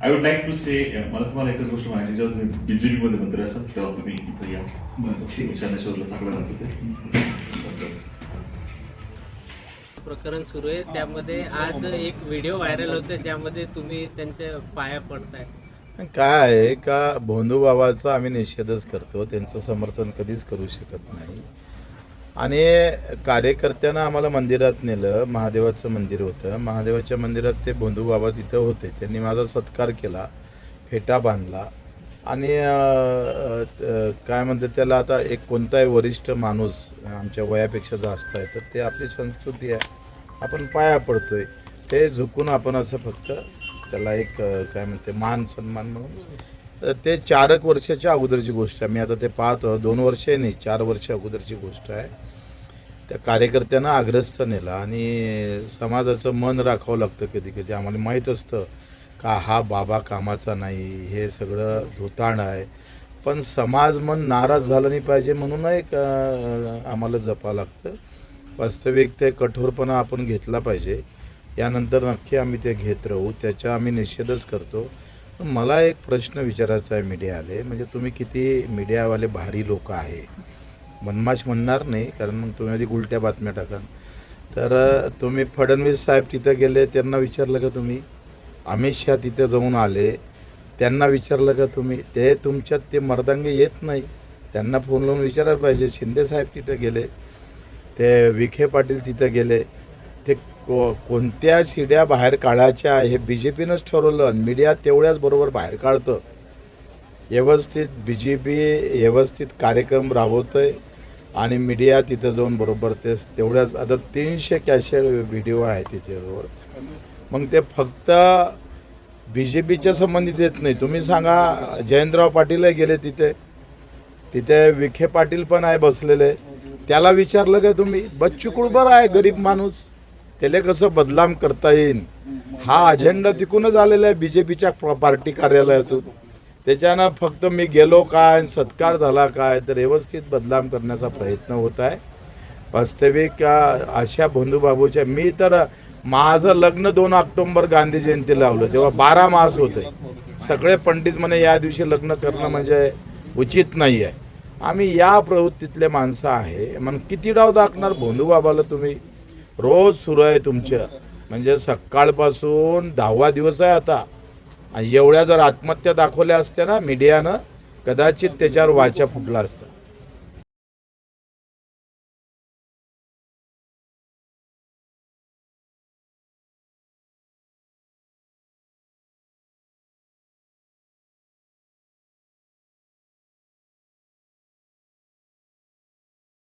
I would like to से, मला तुम्हाला एकच गोष्ट म्हणायची, जेव्हा तुम्ही बीजेपी मध्ये मंत्री असाल तेव्हा तुम्ही इथं या. शरद ठाकरे ते प्रकरण सुरू आहे, त्यामध्ये आज एक व्हिडिओ व्हायरल होते ज्यामध्ये तुम्ही त्यांच्या पाया पडताय. काय आहे का, भोंदू बाबाचा आम्ही निषेधच करतो, त्यांचं समर्थन कधीच करू शकत नाही. आणि कार्यकर्त्यांना आम्हाला मंदिरात नेलं, महादेवाचं मंदिर होतं, महादेवाच्या मंदिरात ते भोंदू बाबा तिथं होते, त्यांनी माझा सत्कार केला, फेटा बांधला. आणि काय म्हणतात त्याला, आता एक कोणताही वरिष्ठ माणूस आमच्या वयापेक्षा जास्त आहे तर ते आपली संस्कृती आहे, आपण पाया पडतोय, ते झुकून आपण असं फक्त त्याला एक काय म्हणते मान सन्मान म्हणून. तर ते 4 वर्षाच्या अगोदरची गोष्ट आहे, मी आता ते पाहतो, 2 वर्षे नाही 4 वर्ष अगोदरची गोष्ट आहे. त्या कार्यकर्त्यांना आग्रस्त नेला आणि समाजाचं मन राखावं लागतं कधी कधी, आम्हाला माहीत असतं का हा बाबा कामाचा नाही, हे सगळं धुताण आहे, पण समाज मन नाराज झालं नाही पाहिजे म्हणून एक आम्हाला जपावं लागतं. वास्तविक ते कठोरपणा आपण घेतला पाहिजे, यानंतर नक्की आम्ही ते घेत राहू, त्याचा आम्ही निषेधच करतो. पण मला एक प्रश्न विचारायचा आहे मीडियावाले, म्हणजे तुम्ही किती मीडियावाले भारी लोक आहे, मनमाश म्हणणार नाही कारण मग तुम्ही आधी उलट्या बातम्या टाकाल. तर तुम्ही फडणवीस साहेब तिथं गेले, त्यांना विचारलं का तुम्ही? अमित शहा तिथे जाऊन आले, त्यांना विचारलं का तुम्ही? ते तुमच्यात ते मर्दांगे येत नाही, त्यांना फोन लावून विचारायला पाहिजे. शिंदे साहेब तिथं गेले, ते विखे पाटील तिथं गेले, ते कोणत्या शिड्या बाहेर काढायच्या हे बी जे पीनंच ठरवलं. मीडिया तेवढ्याच बरोबर बाहेर काढतं, व्यवस्थित बी जे पी व्यवस्थित कार्यक्रम राबवतं आहे आणि मीडिया तिथं जाऊन बरोबर ते तेवढ्याच. आता 300 कॅसेट व्हिडिओ आहे त्याच्याबरोबर, मग ते फक्त बी जे पीच्या संबंधित येत नाही. तुम्ही सांगा, जयंतराव पाटीलही गेले तिथे, तिथे विखे पाटील पण आहे बसलेले, त्याला विचारलं का तुम्ही? बच्चू कडू आहे गरीब माणूस, त्याला कसं बदनाम करता येईल हा अजेंडा तिकूनच आलेला आहे बी जे पीच्या पार्टी कार्यालयातून. त्याच्यानं फक्त मी गेलो काय, सत्कार झाला काय, तर व्यवस्थित बदनाम करण्याचा प्रयत्न होत आहे. वास्तविक अशा भोंदूबाबूच्या, मी तर माझं लग्न 2 ऑक्टोबर गांधी जयंती लावलं तेव्हा 12 मास होते, सगळे पंडित म्हणे या दिवशी लग्न करणं म्हणजे उचित नाही आहे. आम्ही या प्रवृत्तीतले माणसं आहे, मग किती डाव दाखणार भोंदूबाबाला तुम्ही? रोज सुरू आहे तुमचं, म्हणजे सकाळपासून 10वा दिवस आहे आता. आणि एवढ्या जर आत्महत्या दाखवल्या असत्या ना मीडियानं, कदाचित त्याच्यावर वाचा फुटला असता.